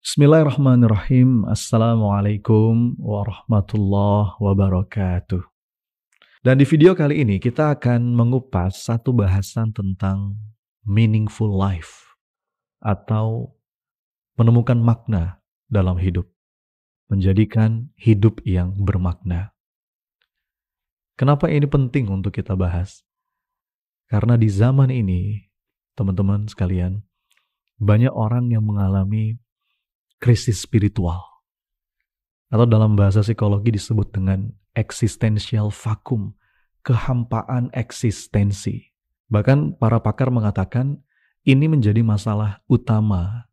Bismillahirrahmanirrahim. Assalamualaikum warahmatullahi wabarakatuh. Dan di video kali ini kita akan mengupas satu bahasan tentang meaningful life atau menemukan makna dalam hidup, menjadikan hidup yang bermakna. Kenapa ini penting untuk kita bahas? Karena di zaman ini, teman-teman sekalian, banyak orang yang mengalami krisis spiritual. Atau dalam bahasa psikologi disebut dengan existential vacuum, kehampaan eksistensi. Bahkan para pakar mengatakan ini menjadi masalah utama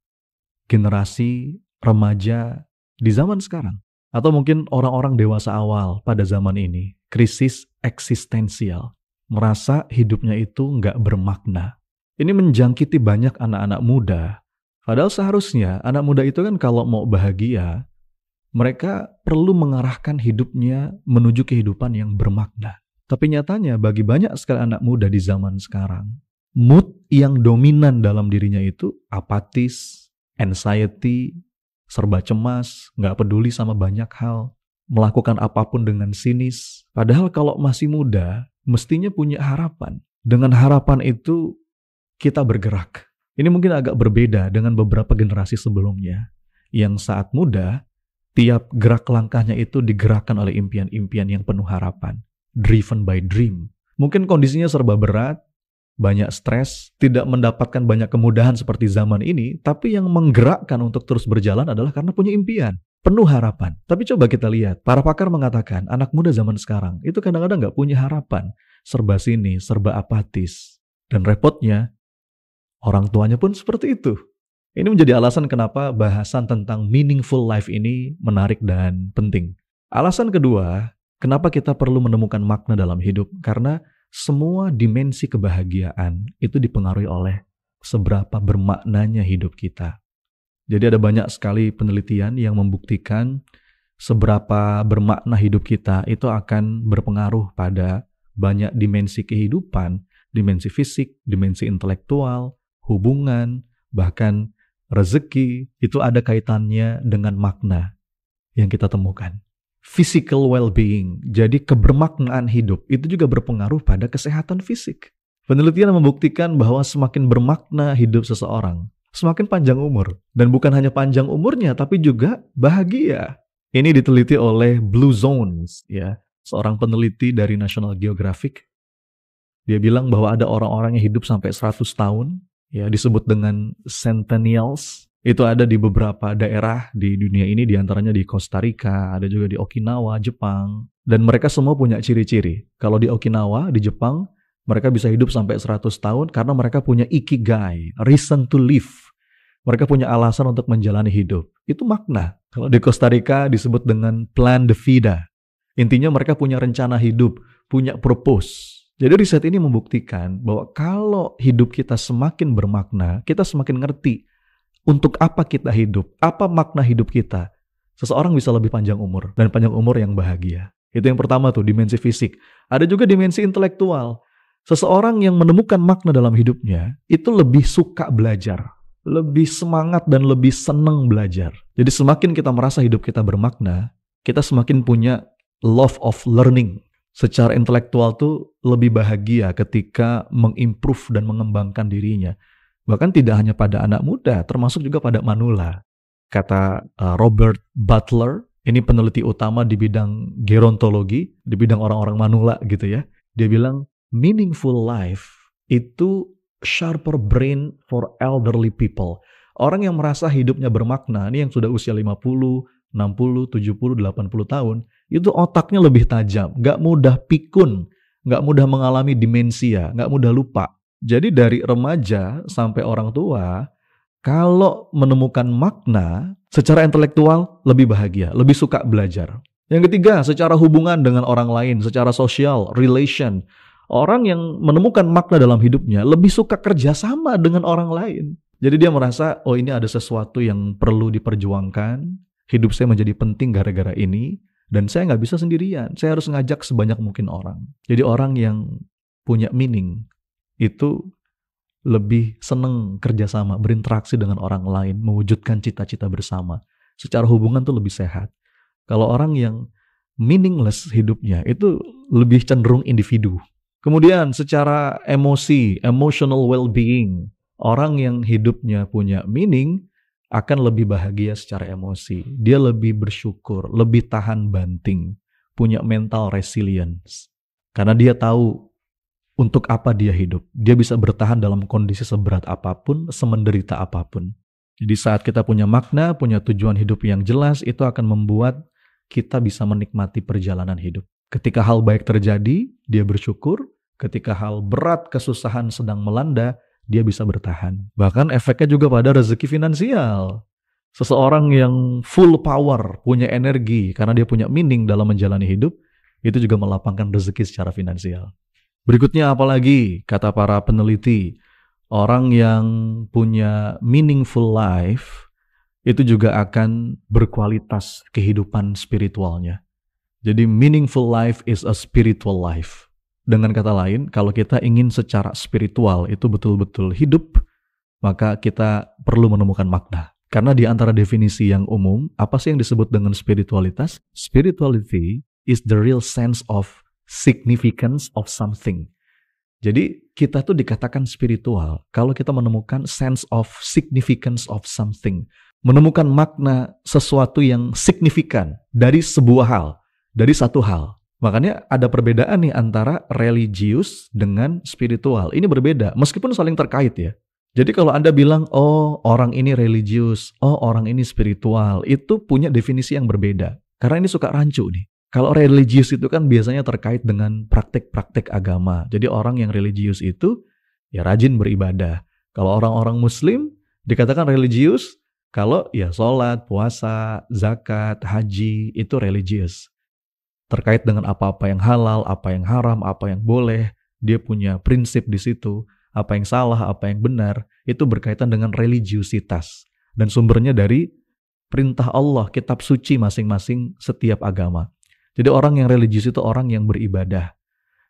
generasi remaja di zaman sekarang. Atau mungkin orang-orang dewasa awal pada zaman ini, krisis eksistensial. Merasa hidupnya itu nggak bermakna. Ini menjangkiti banyak anak-anak muda. Padahal seharusnya anak muda itu kan kalau mau bahagia, mereka perlu mengarahkan hidupnya menuju kehidupan yang bermakna. Tapi nyatanya bagi banyak sekali anak muda di zaman sekarang, mood yang dominan dalam dirinya itu apatis, anxiety, serba cemas, nggak peduli sama banyak hal, melakukan apapun dengan sinis. Padahal kalau masih muda, mestinya punya harapan. Dengan harapan itu kita bergerak. Ini mungkin agak berbeda dengan beberapa generasi sebelumnya, yang saat muda, tiap gerak langkahnya itu digerakkan oleh impian-impian yang penuh harapan, driven by dream. Mungkin kondisinya serba berat, banyak stres, tidak mendapatkan banyak kemudahan seperti zaman ini, tapi yang menggerakkan untuk terus berjalan adalah karena punya impian, penuh harapan. Tapi coba kita lihat, para pakar mengatakan anak muda zaman sekarang itu kadang-kadang nggak punya harapan, serba sini, serba apatis. Dan repotnya, orang tuanya pun seperti itu. Ini menjadi alasan kenapa bahasan tentang meaningful life ini menarik dan penting. Alasan kedua, kenapa kita perlu menemukan makna dalam hidup? Karena semua dimensi kebahagiaan itu dipengaruhi oleh seberapa bermaknanya hidup kita. Jadi ada banyak sekali penelitian yang membuktikan seberapa bermakna hidup kita itu akan berpengaruh pada banyak dimensi kehidupan, dimensi fisik, dimensi intelektual, hubungan, bahkan rezeki, itu ada kaitannya dengan makna yang kita temukan. Physical well-being, jadi kebermaknaan hidup, itu juga berpengaruh pada kesehatan fisik. Penelitian membuktikan bahwa semakin bermakna hidup seseorang, semakin panjang umur. Dan bukan hanya panjang umurnya, tapi juga bahagia. Ini diteliti oleh Blue Zones, ya, seorang peneliti dari National Geographic. Dia bilang bahwa ada orang-orang yang hidup sampai 100 tahun, ya, disebut dengan centennials. Itu ada di beberapa daerah di dunia ini, diantaranya di Costa Rica, ada juga di Okinawa, Jepang. Dan mereka semua punya ciri-ciri. Kalau di Okinawa, di Jepang, mereka bisa hidup sampai 100 tahun karena mereka punya ikigai, reason to live. Mereka punya alasan untuk menjalani hidup. Itu makna. Kalau di Costa Rica disebut dengan plan de vida. Intinya mereka punya rencana hidup, punya purpose. Jadi riset ini membuktikan bahwa kalau hidup kita semakin bermakna, kita semakin ngerti untuk apa kita hidup, apa makna hidup kita. Seseorang bisa lebih panjang umur, dan panjang umur yang bahagia. Itu yang pertama tuh, dimensi fisik. Ada juga dimensi intelektual. Seseorang yang menemukan makna dalam hidupnya, itu lebih suka belajar, lebih semangat dan lebih senang belajar. Jadi semakin kita merasa hidup kita bermakna, kita semakin punya love of learning. Secara intelektual tuh lebih bahagia ketika mengimprove dan mengembangkan dirinya. Bahkan tidak hanya pada anak muda, termasuk juga pada manula. Kata Robert Butler, ini peneliti utama di bidang gerontologi, di bidang orang-orang manula gitu ya. Dia bilang, meaningful life itu sharper brain for elderly people. Orang yang merasa hidupnya bermakna, ini yang sudah usia 50, 60, 70, 80 tahun, itu otaknya lebih tajam, gak mudah pikun, gak mudah mengalami demensia, gak mudah lupa. Jadi dari remaja sampai orang tua, kalau menemukan makna, secara intelektual lebih bahagia, lebih suka belajar. Yang ketiga, secara hubungan dengan orang lain, secara sosial, relation. Orang yang menemukan makna dalam hidupnya lebih suka kerjasama dengan orang lain. Jadi dia merasa, oh ini ada sesuatu yang perlu diperjuangkan, hidup saya menjadi penting gara-gara ini, dan saya nggak bisa sendirian. Saya harus ngajak sebanyak mungkin orang. Jadi orang yang punya meaning itu lebih seneng kerjasama, berinteraksi dengan orang lain, mewujudkan cita-cita bersama. Secara hubungan tuh lebih sehat. Kalau orang yang meaningless hidupnya, itu lebih cenderung individu. Kemudian secara emosi, emotional well-being, orang yang hidupnya punya meaning akan lebih bahagia secara emosi. Dia lebih bersyukur, lebih tahan banting, punya mental resilience. Karena dia tahu untuk apa dia hidup. Dia bisa bertahan dalam kondisi seberat apapun, semenderita apapun. Jadi saat kita punya makna, punya tujuan hidup yang jelas, itu akan membuat kita bisa menikmati perjalanan hidup. Ketika hal baik terjadi, dia bersyukur. Ketika hal berat, kesusahan sedang melanda, dia bisa bertahan. Bahkan efeknya juga pada rezeki finansial. Seseorang yang full power, punya energi, karena dia punya meaning dalam menjalani hidup, itu juga melapangkan rezeki secara finansial. Berikutnya apalagi, kata para peneliti, orang yang punya meaningful life, itu juga akan berkualitas kehidupan spiritualnya. Jadi meaningful life is a spiritual life. Dengan kata lain, kalau kita ingin secara spiritual itu betul-betul hidup, maka kita perlu menemukan makna. Karena di antara definisi yang umum, apa sih yang disebut dengan spiritualitas? Spirituality is the real sense of significance of something. Jadi kita tuh dikatakan spiritual kalau kita menemukan sense of significance of something. Menemukan makna sesuatu yang signifikan dari sebuah hal, dari satu hal. Makanya ada perbedaan nih antara religius dengan spiritual. Ini berbeda, meskipun saling terkait ya. Jadi kalau Anda bilang, oh orang ini religius, oh orang ini spiritual, itu punya definisi yang berbeda. Karena ini suka rancu nih. Kalau religius itu kan biasanya terkait dengan praktik-praktik agama. Jadi orang yang religius itu ya rajin beribadah. Kalau orang-orang muslim dikatakan religius, kalau ya sholat, puasa, zakat, haji, itu religius. Terkait dengan apa-apa yang halal, apa yang haram, apa yang boleh. Dia punya prinsip di situ. Apa yang salah, apa yang benar. Itu berkaitan dengan religiusitas. Dan sumbernya dari perintah Allah, kitab suci masing-masing setiap agama. Jadi orang yang religius itu orang yang beribadah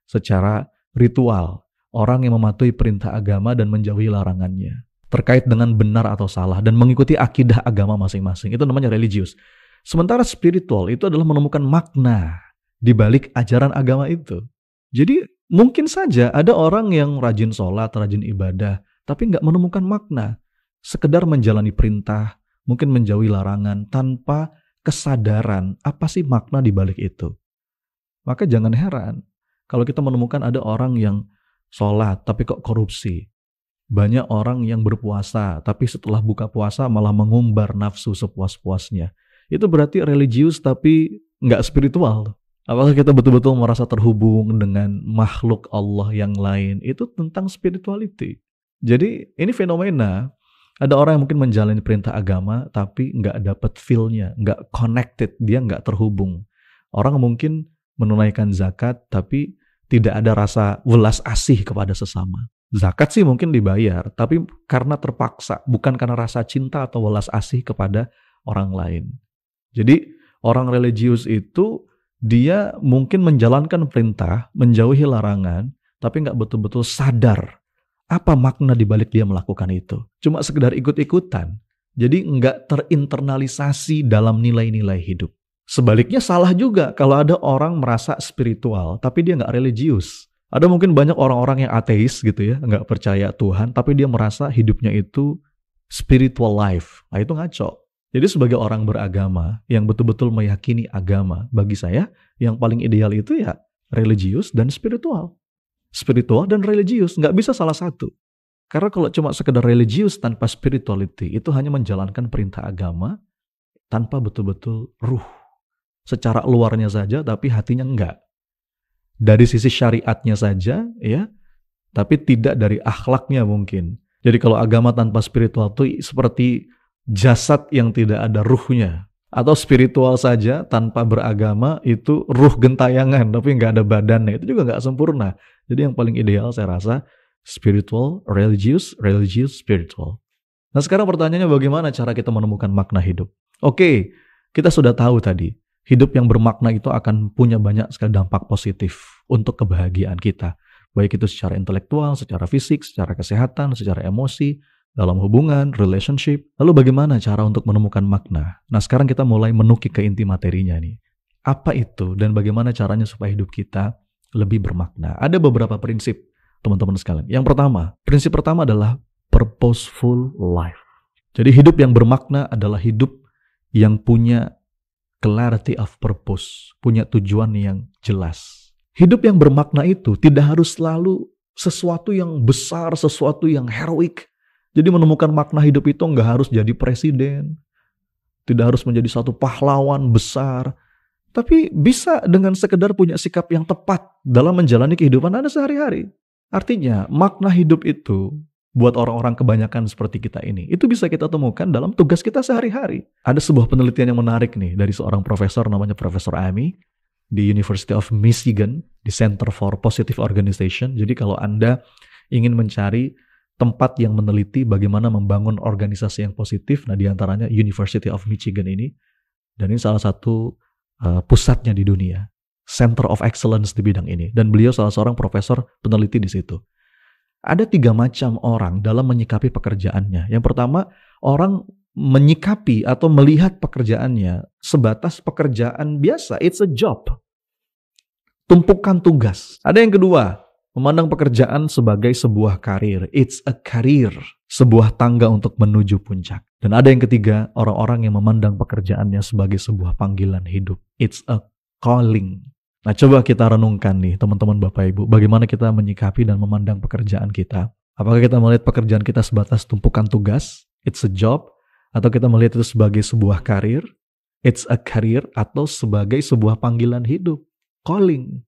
secara ritual. Orang yang mematuhi perintah agama dan menjauhi larangannya. Terkait dengan benar atau salah dan mengikuti akidah agama masing-masing. Itu namanya religius. Sementara spiritual itu adalah menemukan makna di balik ajaran agama itu. Jadi mungkin saja ada orang yang rajin sholat, rajin ibadah, tapi nggak menemukan makna. Sekedar menjalani perintah, mungkin menjauhi larangan tanpa kesadaran apa sih makna di balik itu. Maka jangan heran kalau kita menemukan ada orang yang sholat tapi kok korupsi. Banyak orang yang berpuasa tapi setelah buka puasa malah mengumbar nafsu sepuas-puasnya. Itu berarti religius tapi nggak spiritual. Apakah kita betul-betul merasa terhubung dengan makhluk Allah yang lain? Itu tentang spirituality. Jadi ini fenomena. Ada orang yang mungkin menjalani perintah agama tapi nggak dapat feel-nya, nggak connected, dia nggak terhubung. Orang mungkin menunaikan zakat tapi tidak ada rasa welas asih kepada sesama. Zakat sih mungkin dibayar, tapi karena terpaksa, bukan karena rasa cinta atau welas asih kepada orang lain. Jadi orang religius itu dia mungkin menjalankan perintah, menjauhi larangan, tapi nggak betul-betul sadar apa makna dibalik dia melakukan itu. Cuma sekedar ikut-ikutan. Jadi nggak terinternalisasi dalam nilai-nilai hidup. Sebaliknya salah juga kalau ada orang merasa spiritual, tapi dia nggak religius. Ada mungkin banyak orang-orang yang ateis gitu ya, nggak percaya Tuhan, tapi dia merasa hidupnya itu spiritual life. Nah itu ngaco. Jadi sebagai orang beragama, yang betul-betul meyakini agama, bagi saya yang paling ideal itu ya religius dan spiritual. Spiritual dan religius, nggak bisa salah satu. Karena kalau cuma sekedar religius tanpa spirituality, itu hanya menjalankan perintah agama tanpa betul-betul ruh. Secara luarnya saja, tapi hatinya enggak. Dari sisi syariatnya saja, ya, tapi tidak dari akhlaknya mungkin. Jadi kalau agama tanpa spiritual itu seperti jasad yang tidak ada ruhnya. Atau spiritual saja tanpa beragama itu ruh gentayangan tapi nggak ada badannya, itu juga nggak sempurna. Jadi yang paling ideal saya rasa spiritual, religious, spiritual. Nah sekarang pertanyaannya bagaimana cara kita menemukan makna hidup? Oke, kita sudah tahu tadi hidup yang bermakna itu akan punya banyak sekali dampak positif untuk kebahagiaan kita. Baik itu secara intelektual, secara fisik, secara kesehatan, secara emosi, dalam hubungan, relationship. Lalu bagaimana cara untuk menemukan makna? Nah, sekarang kita mulai menukik ke inti materinya nih. Apa itu dan bagaimana caranya supaya hidup kita lebih bermakna? Ada beberapa prinsip, teman-teman sekalian. Yang pertama, prinsip pertama adalah purposeful life. Jadi hidup yang bermakna adalah hidup yang punya clarity of purpose, punya tujuan yang jelas. Hidup yang bermakna itu tidak harus selalu sesuatu yang besar, sesuatu yang heroik. Jadi menemukan makna hidup itu nggak harus jadi presiden, tidak harus menjadi satu pahlawan besar, tapi bisa dengan sekedar punya sikap yang tepat dalam menjalani kehidupan Anda sehari-hari. Artinya, makna hidup itu buat orang-orang kebanyakan seperti kita ini, itu bisa kita temukan dalam tugas kita sehari-hari. Ada sebuah penelitian yang menarik nih dari seorang profesor namanya Profesor Amy di University of Michigan, di Center for Positive Organization. Jadi kalau Anda ingin mencari tempat yang meneliti bagaimana membangun organisasi yang positif, nah diantaranya University of Michigan ini, dan ini salah satu pusatnya di dunia, Center of Excellence di bidang ini, dan beliau salah seorang profesor peneliti di situ. Ada 3 macam orang dalam menyikapi pekerjaannya. Yang pertama, orang menyikapi atau melihat pekerjaannya sebatas pekerjaan biasa, it's a job, tumpukan tugas. Ada yang kedua, memandang pekerjaan sebagai sebuah karir, it's a career, sebuah tangga untuk menuju puncak. Dan ada yang ketiga, orang-orang yang memandang pekerjaannya sebagai sebuah panggilan hidup. It's a calling. Nah, coba kita renungkan nih, teman-teman Bapak Ibu, bagaimana kita menyikapi dan memandang pekerjaan kita. Apakah kita melihat pekerjaan kita sebatas tumpukan tugas, it's a job, atau kita melihat itu sebagai sebuah karir, it's a career, atau sebagai sebuah panggilan hidup, calling.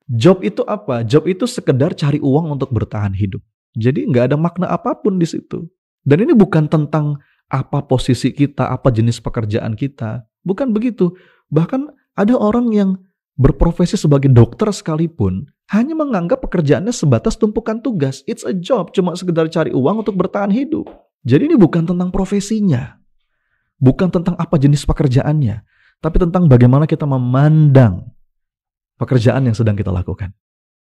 Job itu apa? Job itu sekedar cari uang untuk bertahan hidup. Jadi nggak ada makna apapun di situ. Dan ini bukan tentang apa posisi kita, apa jenis pekerjaan kita. Bukan begitu. Bahkan ada orang yang berprofesi sebagai dokter sekalipun hanya menganggap pekerjaannya sebatas tumpukan tugas. It's a job, cuma sekedar cari uang untuk bertahan hidup. Jadi ini bukan tentang profesinya. Bukan tentang apa jenis pekerjaannya. Tapi tentang bagaimana kita memandang pekerjaan yang sedang kita lakukan.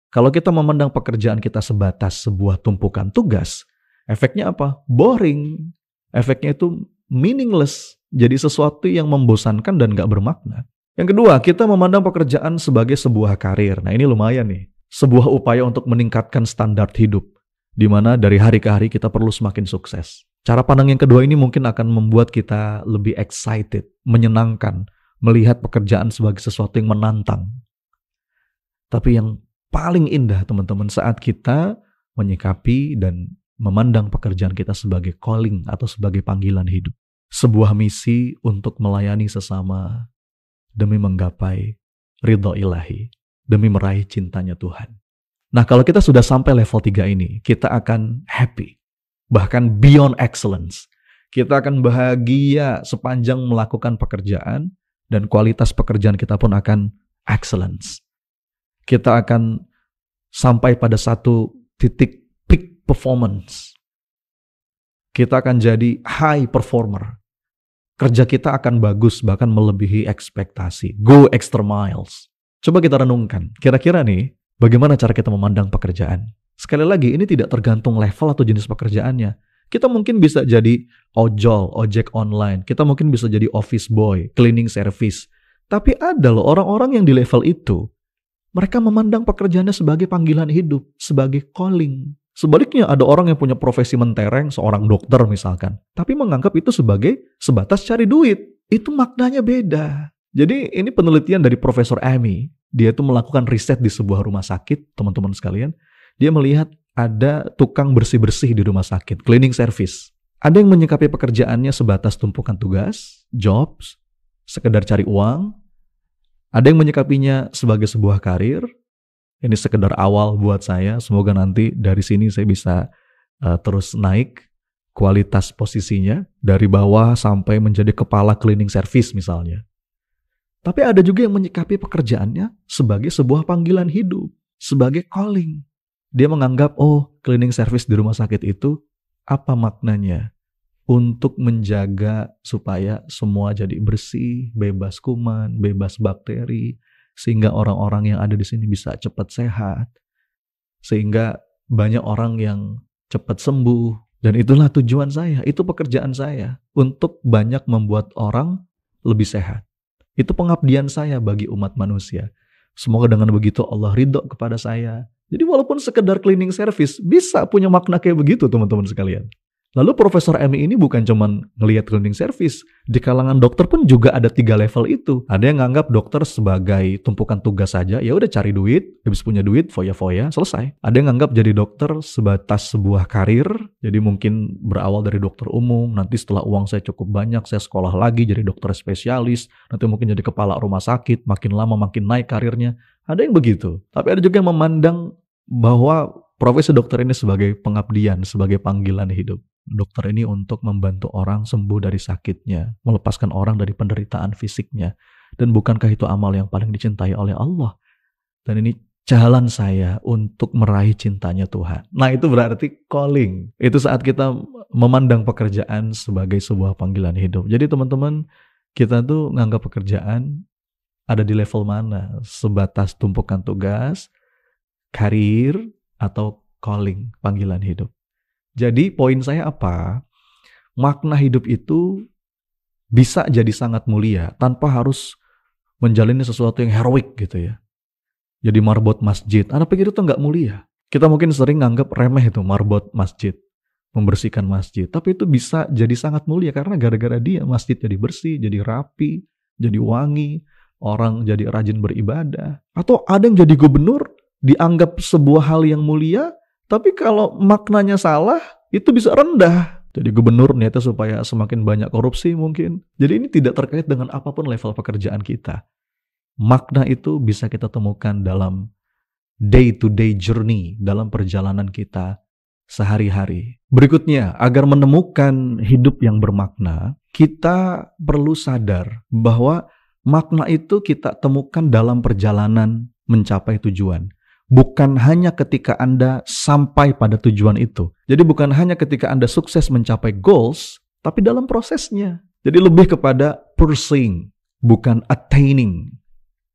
Kalau kita memandang pekerjaan kita sebatas sebuah tumpukan tugas, efeknya apa? Boring. Efeknya itu meaningless. Jadi sesuatu yang membosankan dan gak bermakna. Yang kedua, kita memandang pekerjaan sebagai sebuah karir. Nah, ini lumayan nih. Sebuah upaya untuk meningkatkan standar hidup. Di mana dari hari ke hari kita perlu semakin sukses. Cara pandang yang kedua ini mungkin akan membuat kita lebih excited, menyenangkan, melihat pekerjaan sebagai sesuatu yang menantang. Tapi yang paling indah, teman-teman, saat kita menyikapi dan memandang pekerjaan kita sebagai calling atau sebagai panggilan hidup. Sebuah misi untuk melayani sesama demi menggapai ridho ilahi, demi meraih cintanya Tuhan. Nah, kalau kita sudah sampai level 3 ini, kita akan happy, bahkan beyond excellence. Kita akan bahagia sepanjang melakukan pekerjaan, dan kualitas pekerjaan kita pun akan excellence. Kita akan sampai pada satu titik peak performance. Kita akan jadi high performer. Kerja kita akan bagus, bahkan melebihi ekspektasi. Go extra miles. Coba kita renungkan. Kira-kira nih, bagaimana cara kita memandang pekerjaan? Sekali lagi, ini tidak tergantung level atau jenis pekerjaannya. Kita mungkin bisa jadi ojol, ojek online. Kita mungkin bisa jadi office boy, cleaning service. Tapi ada loh orang-orang yang di level itu. Mereka memandang pekerjaannya sebagai panggilan hidup, sebagai calling. Sebaliknya ada orang yang punya profesi mentereng, seorang dokter misalkan, tapi menganggap itu sebagai sebatas cari duit. Itu maknanya beda. Jadi ini penelitian dari Profesor Amy. Dia itu melakukan riset di sebuah rumah sakit, teman-teman sekalian. Dia melihat ada tukang bersih-bersih di rumah sakit, cleaning service. Ada yang menyikapi pekerjaannya sebatas tumpukan tugas, jobs, sekedar cari uang. Ada yang menyikapinya sebagai sebuah karir. Ini sekedar awal buat saya. Semoga nanti dari sini saya bisa terus naik kualitas posisinya dari bawah sampai menjadi kepala cleaning service misalnya. Tapi ada juga yang menyikapi pekerjaannya sebagai sebuah panggilan hidup, sebagai calling. Dia menganggap, oh, cleaning service di rumah sakit itu apa maknanya? Untuk menjaga supaya semua jadi bersih, bebas kuman, bebas bakteri, sehingga orang-orang yang ada di sini bisa cepat sehat. sehingga banyak orang yang cepat sembuh. Dan itulah tujuan saya, itu pekerjaan saya, untuk banyak membuat orang lebih sehat. Itu pengabdian saya bagi umat manusia. Semoga dengan begitu Allah ridho kepada saya. Jadi walaupun sekedar cleaning service, bisa punya makna kayak begitu teman-teman sekalian. Lalu Profesor Emi ini bukan cuma ngelihat cleaning service. Di kalangan dokter pun juga ada 3 level itu. Ada yang nganggap dokter sebagai tumpukan tugas saja. Ya udah cari duit, habis punya duit, foya-foya, selesai. Ada yang nganggap jadi dokter sebatas sebuah karir. Jadi mungkin berawal dari dokter umum. Nanti setelah uang saya cukup banyak, saya sekolah lagi jadi dokter spesialis. Nanti mungkin jadi kepala rumah sakit. Makin lama makin naik karirnya. Ada yang begitu. Tapi ada juga yang memandang bahwa profesi dokter ini sebagai pengabdian, sebagai panggilan hidup. Dokter ini untuk membantu orang sembuh dari sakitnya, melepaskan orang dari penderitaan fisiknya. Dan bukankah itu amal yang paling dicintai oleh Allah? Dan ini jalan saya untuk meraih cintanya Tuhan. Nah, itu berarti calling. Itu saat kita memandang pekerjaan sebagai sebuah panggilan hidup. Jadi teman-teman, kita tuh nganggap pekerjaan ada di level mana? Sebatas tumpukan tugas, karir, atau calling, panggilan hidup. Jadi poin saya apa? Makna hidup itu bisa jadi sangat mulia tanpa harus menjalani sesuatu yang heroik gitu ya. Jadi marbot masjid, Anda pikir itu nggak mulia? Kita mungkin sering nganggap remeh itu marbot masjid, membersihkan masjid. Tapi itu bisa jadi sangat mulia karena gara-gara dia masjid jadi bersih, jadi rapi, jadi wangi, orang jadi rajin beribadah. Atau ada yang jadi gubernur, dianggap sebuah hal yang mulia, tapi kalau maknanya salah, itu bisa rendah. Jadi gubernur niatnya supaya semakin banyak korupsi mungkin. Jadi ini tidak terkait dengan apapun level pekerjaan kita. Makna itu bisa kita temukan dalam day-to-day journey, dalam perjalanan kita sehari-hari. Berikutnya, agar menemukan hidup yang bermakna, kita perlu sadar bahwa makna itu kita temukan dalam perjalanan mencapai tujuan. Bukan hanya ketika Anda sampai pada tujuan itu. Jadi bukan hanya ketika Anda sukses mencapai goals, tapi dalam prosesnya. Jadi lebih kepada pursuing, bukan attaining.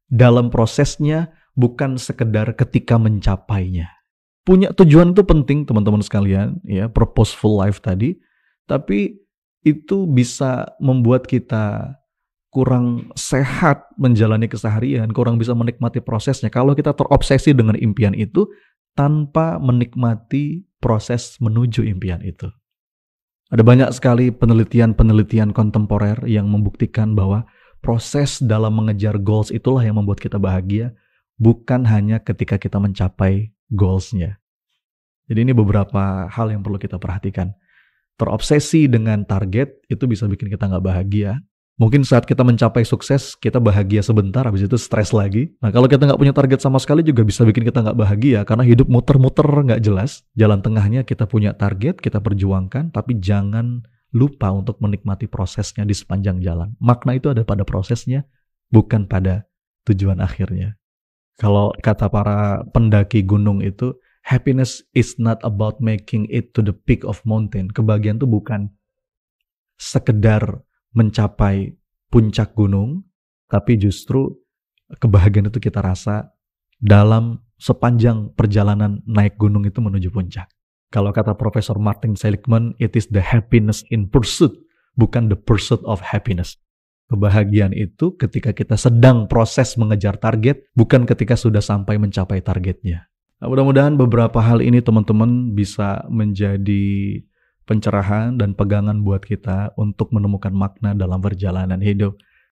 Dalam prosesnya, bukan sekedar ketika mencapainya. Punya tujuan itu penting teman-teman sekalian, ya, purposeful life tadi. Tapi itu bisa membuat kita kurang sehat menjalani keseharian, kurang bisa menikmati prosesnya. Kalau kita terobsesi dengan impian itu, tanpa menikmati proses menuju impian itu. Ada banyak sekali penelitian-penelitian kontemporer yang membuktikan bahwa proses dalam mengejar goals itulah yang membuat kita bahagia, bukan hanya ketika kita mencapai goals-nya. Jadi ini beberapa hal yang perlu kita perhatikan. Terobsesi dengan target itu bisa bikin kita nggak bahagia. Mungkin saat kita mencapai sukses, kita bahagia sebentar, habis itu stres lagi. Nah, kalau kita nggak punya target sama sekali juga bisa bikin kita nggak bahagia, karena hidup muter-muter nggak jelas. Jalan tengahnya kita punya target, kita perjuangkan, tapi jangan lupa untuk menikmati prosesnya di sepanjang jalan. Makna itu ada pada prosesnya, bukan pada tujuan akhirnya. Kalau kata para pendaki gunung itu, happiness is not about making it to the peak of mountain. Kebahagiaan itu bukan sekedar mencapai puncak gunung, tapi justru kebahagiaan itu kita rasa dalam sepanjang perjalanan naik gunung itu menuju puncak. Kalau kata Profesor Martin Seligman, it is the happiness in pursuit, bukan the pursuit of happiness. Kebahagiaan itu ketika kita sedang proses mengejar target, bukan ketika sudah sampai mencapai targetnya. Nah, mudah-mudahan beberapa hal ini teman-teman bisa menjadi pencerahan dan pegangan buat kita untuk menemukan makna dalam perjalanan hidup.